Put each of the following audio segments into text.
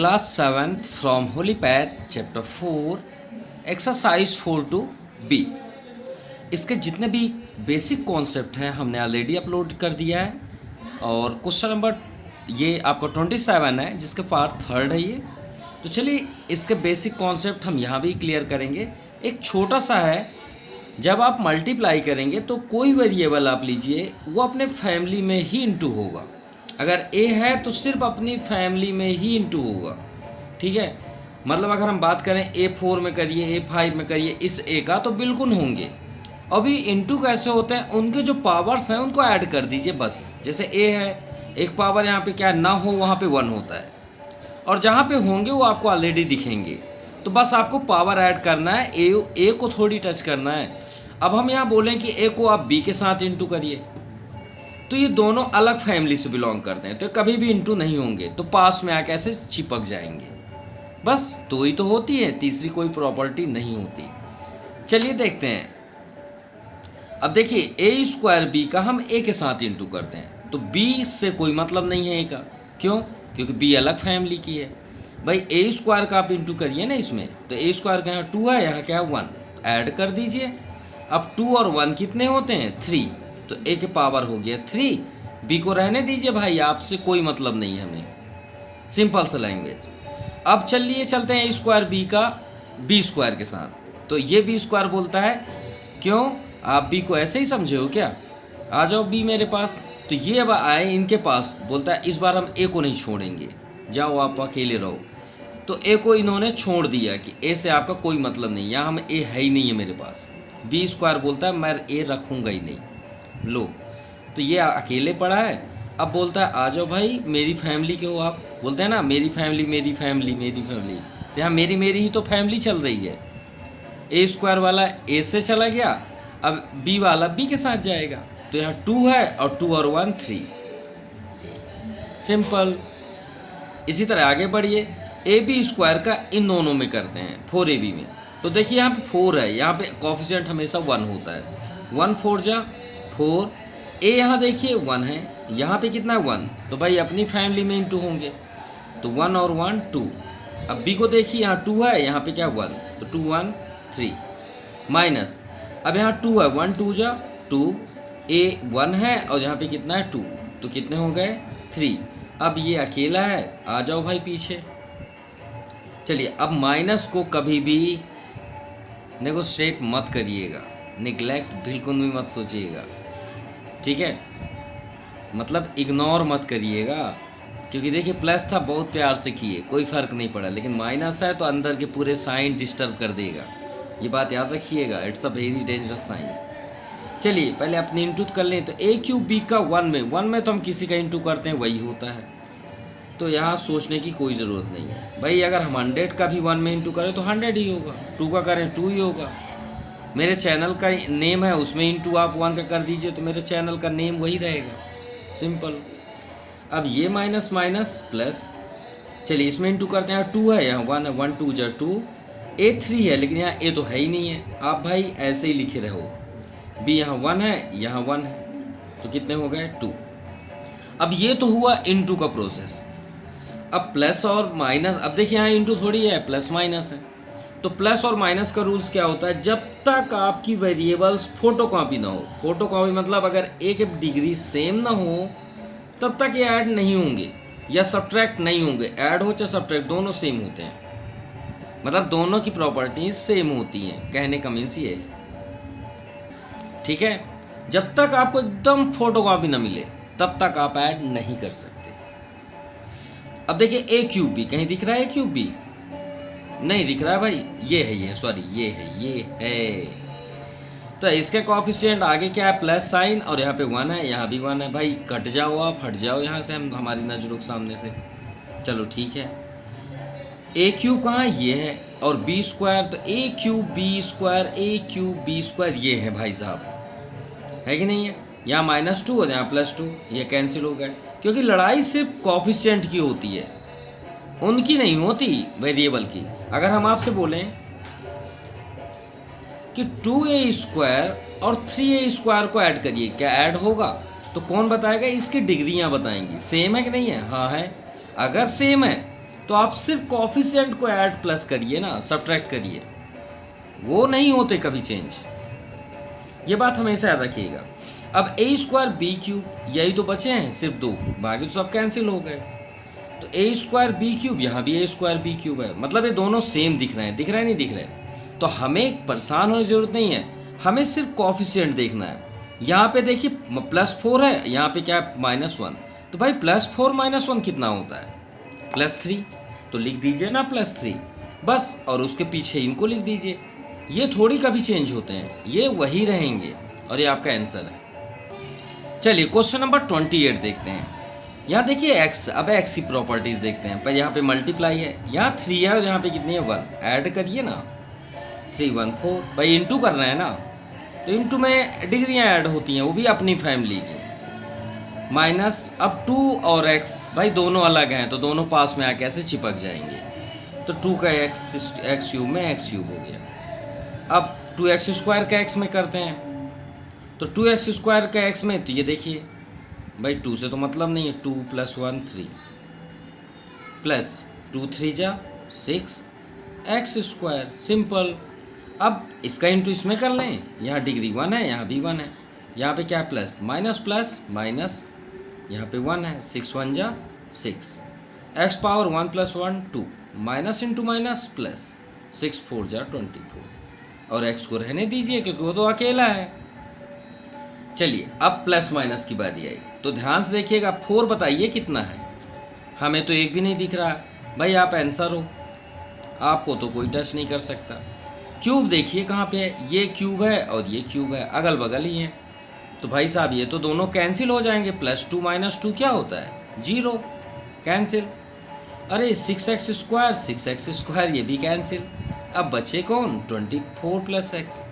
Class 7th from Holi path chapter 4 exercise 4-B। इसके जितने भी बेसिक कॉन्सेप्ट हैं हमने ऑलरेडी अपलोड कर दिया है और क्वेश्चन नंबर ये आपका 27 है जिसके पार्ट 3 है ये। तो चलिए इसके बेसिक कॉन्सेप्ट हम यहाँ भी क्लियर करेंगे। एक छोटा सा है, जब आप मल्टीप्लाई करेंगे तो कोई वेरिएबल आप लीजिए वो अपने फैमिली में ही इंटू होगा। अगर ए है तो सिर्फ अपनी फैमिली में ही इंटू होगा, ठीक है। मतलब अगर हम बात करें A4 में करिए, A5 में करिए, इस ए का तो बिल्कुल होंगे। अभी इंटू कैसे होते हैं, उनके जो पावर्स हैं उनको ऐड कर दीजिए बस। जैसे ए है, एक पावर यहाँ पे क्या ना हो वहाँ पे 1 होता है, और जहाँ पे होंगे वो आपको ऑलरेडी दिखेंगे। तो बस आपको पावर ऐड करना है, ए को थोड़ी टच करना है। अब हम यहाँ बोलें कि ए को आप बी के साथ इंटू करिए, तो ये दोनों अलग फैमिली से बिलोंग करते हैं तो कभी भी इंटू नहीं होंगे, तो पास में आके ऐसे चिपक जाएंगे। बस दो ही तो होती है, तीसरी कोई प्रॉपर्टी नहीं होती। चलिए देखते हैं। अब देखिए ए स्क्वायर बी का हम ए के साथ इंटू करते हैं, तो बी से कोई मतलब नहीं है ए का। क्यों? क्योंकि बी अलग फैमिली की है। भाई ए स्क्वायर का आप इंटू करिए ना इसमें, तो ए स्क्वायर का यहाँ 2 है, यहाँ क्या है 1, ऐड कर दीजिए। अब 2 और 1 कितने होते हैं 3, तो ए के पावर हो गया 3। बी को रहने दीजिए भाई, आपसे कोई मतलब नहीं है हमें, सिंपल सा लैंग्वेज। अब चलिए चलते हैं ए स्क्वायर बी का बी स्क्वायर के साथ, तो ये बी स्क्वायर बोलता है। क्यों? आप बी को ऐसे ही समझे हो क्या? आ जाओ बी मेरे पास। तो ये अब आए इनके पास, बोलता है इस बार हम ए को नहीं छोड़ेंगे, जाओ आप अकेले रहो। तो ए को इन्होंने छोड़ दिया कि ए से आपका कोई मतलब नहीं, यहाँ हम ए है ही नहीं है मेरे पास। बी स्क्वायर बोलता है मैं ए रखूँगा ही नहीं। लो, तो ये अकेले पड़ा है। अब बोलता है आ जाओ भाई मेरी फैमिली के हो आप। बोलते हैं ना मेरी फैमिली मेरी फैमिली मेरी फैमिली, तो यहाँ मेरी मेरी ही तो फैमिली चल रही है। ए स्क्वायर वाला ए से चला गया, अब बी वाला बी के साथ जाएगा, तो यहाँ 2 है और 2 और 1 3, सिंपल। इसी तरह आगे बढ़िए, ए बी स्क्वायर का इन दोनों में करते हैं 4ab में। तो देखिए यहाँ पे 4 है, यहाँ पे कोफिशिएंट हमेशा 1 होता है। 1 4 जा 4, ए यहाँ देखिए 1 है, यहाँ पे कितना है 1, तो भाई अपनी फैमिली में इंटू होंगे, तो 1 और 1 2। अब बी को देखिए यहाँ 2 है, यहाँ पे क्या 1, तो 2 1 3 माइनस। अब यहाँ 2 है, 1 2 जा 2, ए 1 है और यहाँ पे कितना है 2, तो कितने हो गए 3। अब ये अकेला है, आ जाओ भाई पीछे। चलिए अब माइनस को कभी भी नेगोशिएट मत करिएगा, निगलेक्ट बिल्कुल भी मत सोचिएगा, ठीक है। मतलब इग्नोर मत करिएगा, क्योंकि देखिए प्लस था बहुत प्यार से किए, कोई फ़र्क नहीं पड़ा, लेकिन माइनस है तो अंदर के पूरे साइन डिस्टर्ब कर देगा। ये बात याद रखिएगा, it's a very dangerous sign. चलिए पहले अपनी इंटू कर लें। तो ए क्यूब बी का 1 में तो हम किसी का इंटू करते हैं वही होता है, तो यहाँ सोचने की कोई ज़रूरत नहीं है भाई। अगर हम 100 का भी 1 में इंटू करें तो 100 ही होगा, 2 का करें 2 ही होगा। मेरे चैनल का नेम है, उसमें इंटू आप 1 का कर दीजिए तो मेरे चैनल का नेम वही रहेगा, सिंपल। अब ये माइनस माइनस प्लस, चलिए इसमें इंटू करते हैं। 2 है, यहाँ 1 है, 1 2 जा 2, ए 3 है, लेकिन यहाँ ए तो है ही नहीं है, आप भाई ऐसे ही लिखे रहो। बी यहाँ 1 है, यहाँ 1 है, तो कितने हो गए 2। अब ये तो हुआ इंटू का प्रोसेस। अब प्लस और माइनस, अब देखिए यहाँ इंटू थोड़ी है, प्लस माइनस है। तो प्लस और माइनस का रूल्स क्या होता है, जब तक आपकी वेरिएबल्स फोटोकॉपी ना हो, फोटोकॉपी मतलब अगर एक डिग्री सेम ना हो तब तक ये ऐड नहीं होंगे या सब्ट्रैक्ट नहीं होंगे। ऐड हो चाहे सब्ट्रैक्ट, दोनों सेम होते हैं, मतलब दोनों की प्रॉपर्टीज सेम होती हैं, कहने का मीन्स ये है, ठीक है। जब तक आपको एकदम फोटोकॉपी ना मिले तब तक आप ऐड नहीं कर सकते। अब देखिए ए क्यूब बी, कहीं दिख रहा है ए क्यूब बी? नहीं दिख रहा है भाई, ये है, ये सॉरी ये है। तो इसके कोएफिशिएंट आगे क्या है प्लस साइन, और यहाँ पे 1 है, यहाँ भी 1 है। भाई कट जाओ, आप हट जाओ यहाँ से, हम हमारी नजरों के सामने से। चलो ठीक है, ए क्यूब कहाँ है, ये है, और बी स्क्वायर, तो ए क्यूब बी स्क्वायर, ए क्यूब बी स्क्वायर ये है भाई साहब, है कि नहीं है। यहाँ -2 और यहाँ +2, ये कैंसिल हो गए, क्योंकि लड़ाई सिर्फ कोएफिशिएंट की होती है, उनकी नहीं होती वेरिएबल की। अगर हम आपसे बोलें कि 2a स्क्वायर और 3a स्क्वायर को ऐड करिए, क्या ऐड होगा? तो कौन बताएगा? इसकी डिग्रियां बताएंगी, सेम है कि नहीं है। हाँ है। अगर सेम है तो आप सिर्फ कोफिशिएंट को ऐड प्लस करिए ना, सब्ट्रैक्ट करिए, वो नहीं होते कभी चेंज, ये बात हमेशा याद रखिएगा। अब ए स्क्वायर बी क्यूब, यही तो बचे हैं सिर्फ दो, बाकी तो सब कैंसिल हो गए। तो ए स्क्वायर बी क्यूब, यहाँ भी ए स्क्वायर बी क्यूब है, मतलब ये दोनों सेम दिख रहे हैं, दिख रहे हैं नहीं दिख रहे। तो हमें परेशान होने की जरूरत नहीं है, हमें सिर्फ कोफिशिएंट देखना है। यहाँ पे देखिए +4 है, यहाँ पे क्या है -1, तो भाई +4 -1 कितना होता है? +3, तो लिख दीजिए ना +3 बस, और उसके पीछे इनको लिख दीजिए। ये थोड़ी कभी चेंज होते हैं, ये वही रहेंगे, और ये आपका आंसर है। चलिए क्वेश्चन नंबर 28 देखते हैं। यहाँ देखिए x, अब x की प्रॉपर्टीज देखते हैं। पर यहाँ पे मल्टीप्लाई है, यहाँ 3 है और यहाँ पे कितनी है 1, ऐड करिए ना, 3 1 4, भाई इंटू कर रहे हैं ना, तो इंटू में डिग्रियाँ ऐड होती हैं, वो भी अपनी फैमिली की। माइनस, अब 2 और x भाई दोनों अलग हैं, तो दोनों पास में आके ऐसे चिपक जाएंगे, तो 2 का x क्यूब में x क्यूब हो गया। अब 2x स्क्वायर का x में करते हैं, तो 2x स्क्वायर का x में, तो ये देखिए भाई 2 से तो मतलब नहीं है, 2 + 1 3 प्लस 2 3 जा 6 x स्क्वायर, सिंपल। अब इसका इंटू इसमें कर लें, यहाँ डिग्री 1 है, यहाँ भी 1 है, यहाँ पे क्या है प्लस माइनस प्लस माइनस, यहाँ पे 1 है, 6 1 जा 6, x power 1 + 1 2, minus into minus plus, 6 4 जा 24, और x को रहने दीजिए क्योंकि वो तो अकेला है। चलिए अब प्लस माइनस की बारी आई, तो ध्यान से देखिएगा, 4 बताइए कितना है, हमें तो एक भी नहीं दिख रहा भाई, आप आंसर हो, आपको तो कोई टच नहीं कर सकता। क्यूब देखिए कहाँ पे है, ये क्यूब है और ये क्यूब है, अगल बगल ही है, तो भाई साहब ये तो दोनों कैंसिल हो जाएंगे, +2 - 2 क्या होता है 0, कैंसिल। अरे 6x स्क्वायर 6x स्क्वायर, ये भी कैंसिल। अब बचे कौन, 24 + x,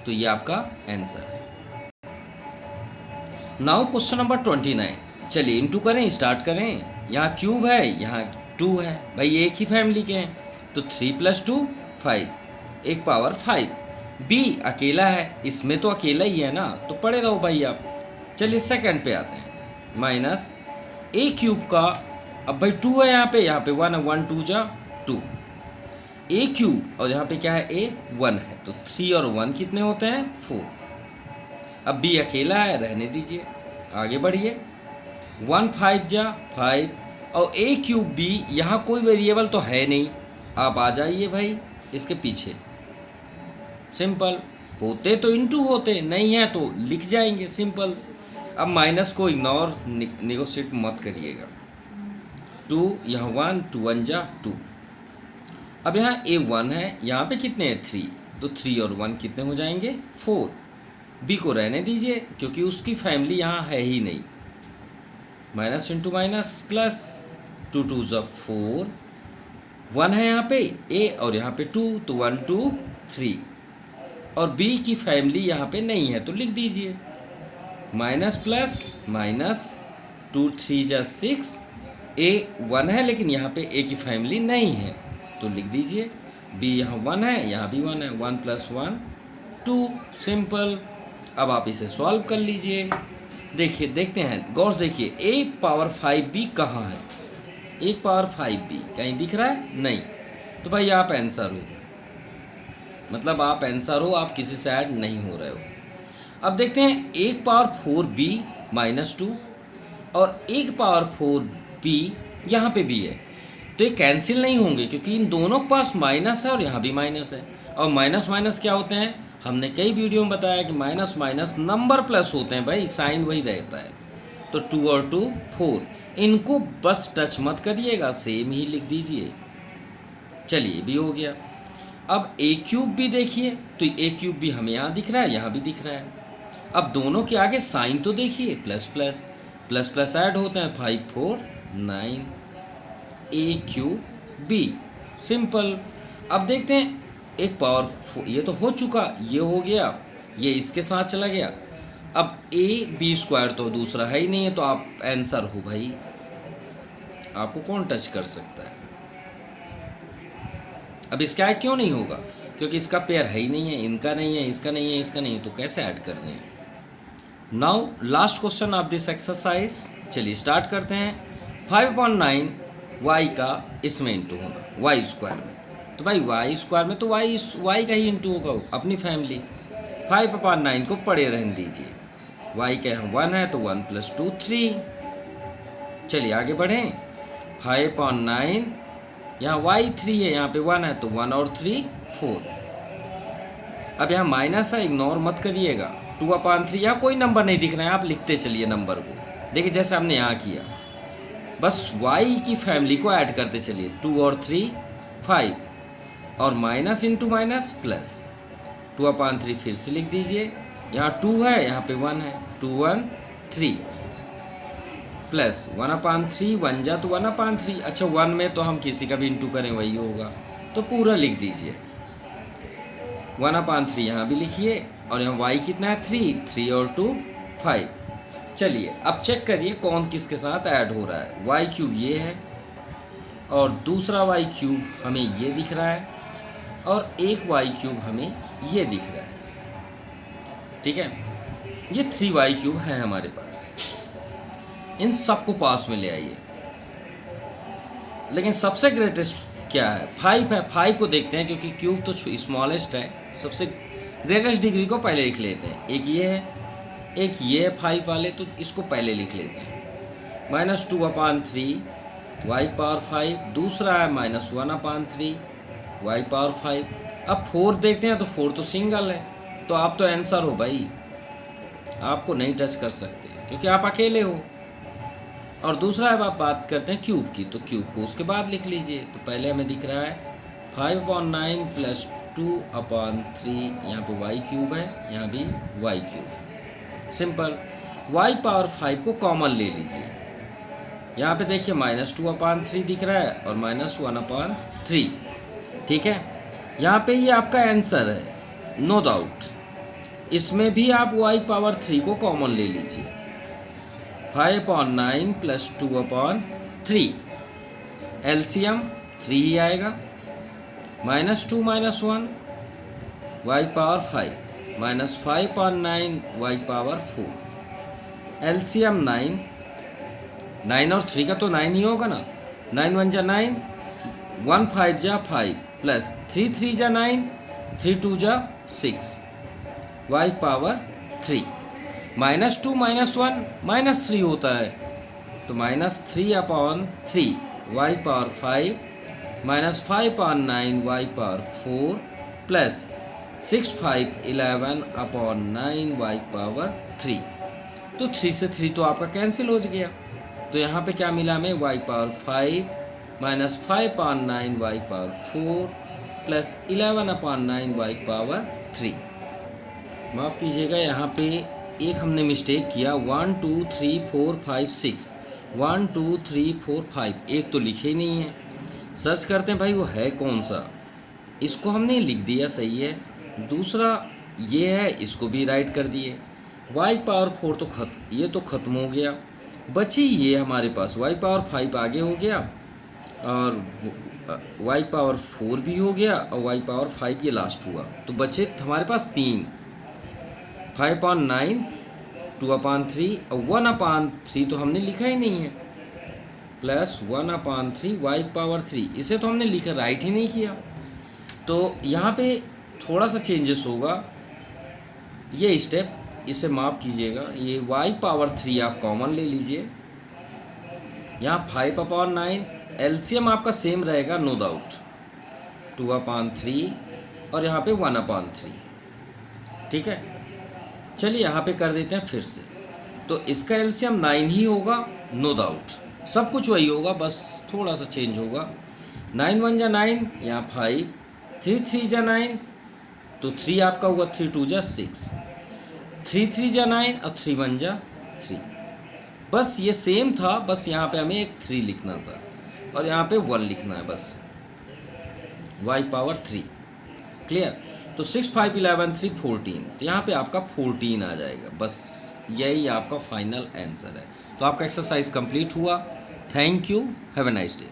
तो ये आपका आंसर है। नाउ क्वेश्चन नंबर 29, चलिए इंटू करें, स्टार्ट करें। यहाँ क्यूब है, यहाँ 2 है, भाई एक ही फैमिली के हैं, तो 3 + 2 5, एक पावर 5। बी अकेला है, इसमें तो अकेला ही है ना, तो पढ़े रहो भाई आप। चलिए सेकंड पे आते हैं, माइनस ए क्यूब का, अब भाई 2 है यहाँ पे 1 है, 1 2 जा 2, ए क्यूब, और यहाँ पे क्या है ए 1 है, तो 3 और 1 कितने होते हैं 4। अब बी अकेला है, रहने दीजिए, आगे बढ़िए, 1 5 जा 5, और ए क्यूब बी, यहाँ कोई वेरिएबल तो है नहीं, आप आ जाइए भाई इसके पीछे, सिंपल। होते तो इंटू होते, नहीं है तो लिख जाएंगे, सिंपल। अब माइनस को इग्नोर, निगोशिएट मत करिएगा, 2 यहाँ 1 2 1 जा 2। अब यहाँ ए 1 है, यहाँ पे कितने हैं 3, तो 3 और 1 कितने हो जाएंगे 4। बी को रहने दीजिए क्योंकि उसकी फैमिली यहाँ है ही नहीं, माइनस इंटू माइनस प्लस, 2 2 जा 4, 1 है यहाँ पे ए और यहाँ पे 2, तो 1 2 3, और बी की फैमिली यहाँ पे नहीं है, तो लिख दीजिए माइनस प्लस माइनस, 2 3 जा 6, ए 1 है लेकिन यहाँ पे ए की फैमिली नहीं है, तो लिख दीजिए बी, यहाँ 1 है, यहाँ भी 1 है, 1 + 1 2, सिंपल। अब आप इसे सॉल्व कर लीजिए, देखिए देखते हैं, गौर से देखिए, 1 पावर 5b कहाँ है, 1 पावर 5b कहीं दिख रहा है नहीं, तो भाई आप आंसर हो, मतलब आप आंसर हो, आप किसी से ऐड नहीं हो रहे हो। अब देखते हैं 1 पावर 4b -2 और 1 पावर 4b, यहाँ पे भी है, तो ये कैंसिल नहीं होंगे क्योंकि इन दोनों के पास माइनस है और यहाँ भी माइनस है, और माइनस माइनस क्या होते हैं, हमने कई वीडियो में बताया कि माइनस माइनस नंबर प्लस होते हैं भाई, साइन वही रहता है, तो 2 और 2 4, इनको बस टच मत करिएगा, सेम ही लिख दीजिए। चलिए भी हो गया। अब ए क्यूब भी देखिए, तो ए क्यूब भी हमें यहाँ दिख रहा है, यहाँ भी दिख रहा है। अब दोनों के आगे साइन तो देखिए, plus plus plus plus add होते हैं, 5 4 9, ए क्यूब बी, सिंपल। अब देखते हैं 1 पावर 4, ये तो हो चुका, ये हो गया, ये इसके साथ चला गया। अब ए बी स्क्वायर तो दूसरा है ही नहीं है, तो आप आंसर हो भाई, आपको कौन टच कर सकता है। अब इसका क्यों नहीं होगा, क्योंकि इसका पेयर है ही नहीं है, इनका नहीं है, इसका नहीं है, इसका नहीं है, तो कैसे ऐड कर दें। Now last question of this exercise, चलिए स्टार्ट करते हैं। 5/9 वाई का इसमें इंटू होगा, वाई स्क्वायर में। तो भाई वाई स्क्वायर में तो वाई का ही इंटू होगा, अपनी फैमिली। 5/9 को पड़े रहने दीजिए, वाई का यहाँ 1 है तो 1 + 2 3। चलिए आगे बढ़ें। 5/9 यहाँ वाई 3 है, यहाँ पे 1 है तो 1 और 3 4। अब यहाँ माइनस है, इग्नोर मत करिएगा। 2/3 यहाँ कोई नंबर नहीं दिख रहा है, आप लिखते चलिए नंबर को। देखिए जैसे हमने यहाँ किया, बस y की फैमिली को ऐड करते चलिए। 2 और 3 5, और माइनस इंटू माइनस प्लस। 2/3 फिर से लिख दीजिए, यहाँ 2 है, यहाँ पे 1 है, 2 1 3 प्लस 1/3, 1 जा तो 1/3। अच्छा 1 में तो हम किसी का भी इंटू करें वही होगा, तो पूरा लिख दीजिए। 1/3 यहाँ भी लिखिए, और यहाँ y कितना है 3 और 2 5। चलिए अब चेक करिए कौन किसके साथ ऐड हो रहा है। y³ ये है, और दूसरा y³ हमें ये दिख रहा है, और एक y³ हमें ये दिख रहा है। ठीक है, ये 3y³ है हमारे पास। इन सबको पास में ले आइए। लेकिन सबसे ग्रेटेस्ट क्या है? 5 है। 5 को देखते हैं, क्योंकि क्यूब तो स्मॉलेस्ट है। सबसे ग्रेटेस्ट डिग्री को पहले लिख लेते हैं। एक ये है, एक ये है 5 वाले, तो इसको पहले लिख लेते हैं। -2/3 y⁵, दूसरा है -1/3 y⁵। अब 4 देखते हैं, तो 4 तो सिंगल है, तो आप तो आंसर हो भाई, आपको नहीं टच कर सकते क्योंकि आप अकेले हो। और दूसरा अब आप बात करते हैं क्यूब की, तो क्यूब को उसके बाद लिख लीजिए। तो पहले हमें दिख रहा है 5/9 + 2/3, यहाँ पे y³ है, यहाँ भी y³ है। सिंपल। y⁵ को कॉमन ले लीजिए। यहाँ पे देखिए -2/3 दिख रहा है और -1/3। ठीक है, यहाँ पे ये आपका आंसर है, नो डाउट। इसमें भी आप y⁵ को कॉमन ले लीजिए। 5/9 + 2/3, एलसीएम 3 ही आएगा। -2 - 1 y⁵, -5/9 y⁴, एलसीएम 9। 9 और 3 का तो 9 ही होगा ना। 9 1 जा 9, 1 5 जा 5, प्लस 3 3 जा 9, 3 2 जा 6 y⁵। -2 - 1 -3 होता है, तो -3/3 y⁵, -5/9 y⁴, प्लस 6 5 11/9 y⁵। तो 3 से 3 तो आपका कैंसिल हो गया। तो यहाँ पे क्या मिला हमें? y⁵, -5/9 y⁴, plus 11/9 y⁵। माफ़ कीजिएगा, यहाँ पे एक हमने मिस्टेक किया। 1 2 3 4 5 6, 1 2 3 4 5, एक तो लिखे ही नहीं है। सर्च करते हैं भाई वो है कौन सा, इसको हमने लिख दिया, सही है। दूसरा ये है, इसको भी राइट कर दिए। y⁴ तो ये तो ख़त्म हो गया। बची ये हमारे पास y⁵ आगे हो गया, और y⁴ भी हो गया, और y⁵ ये लास्ट हुआ। तो बचे हमारे पास 3, 5/9, 2/3 और 1/3 तो हमने लिखा ही नहीं है, प्लस 1/3 y⁵। इसे तो हमने लिखा, राइट ही नहीं किया। तो यहाँ पे थोड़ा सा चेंजेस होगा, ये स्टेप, इसे माफ़ कीजिएगा। ये y⁵ आप कॉमन ले लीजिए। यहाँ 5/9, एलसीएम आपका सेम रहेगा, नो डाउट, 2/3, और यहाँ पे 1/3। ठीक है, चलिए यहाँ पे कर देते हैं फिर से। तो इसका एलसीएम 9 ही होगा, नो डाउट। सब कुछ वही होगा, बस थोड़ा सा चेंज होगा। 9 1 जा 9, यहाँ 5, 3 3 जा 9, तो 3 आपका हुआ, 3 2 जा 6, 3 3 जा 9, और 3 1 जा 3। बस ये सेम था, बस यहाँ पे हमें एक 3 लिखना था, और यहाँ पे 1 लिखना है बस, y⁵। क्लियर? तो 6 5 11 3 14, तो यहाँ पे आपका 14 आ जाएगा। बस यही आपका फाइनल आंसर है। तो आपका एक्सरसाइज कंप्लीट हुआ। Thank you, have a nice day.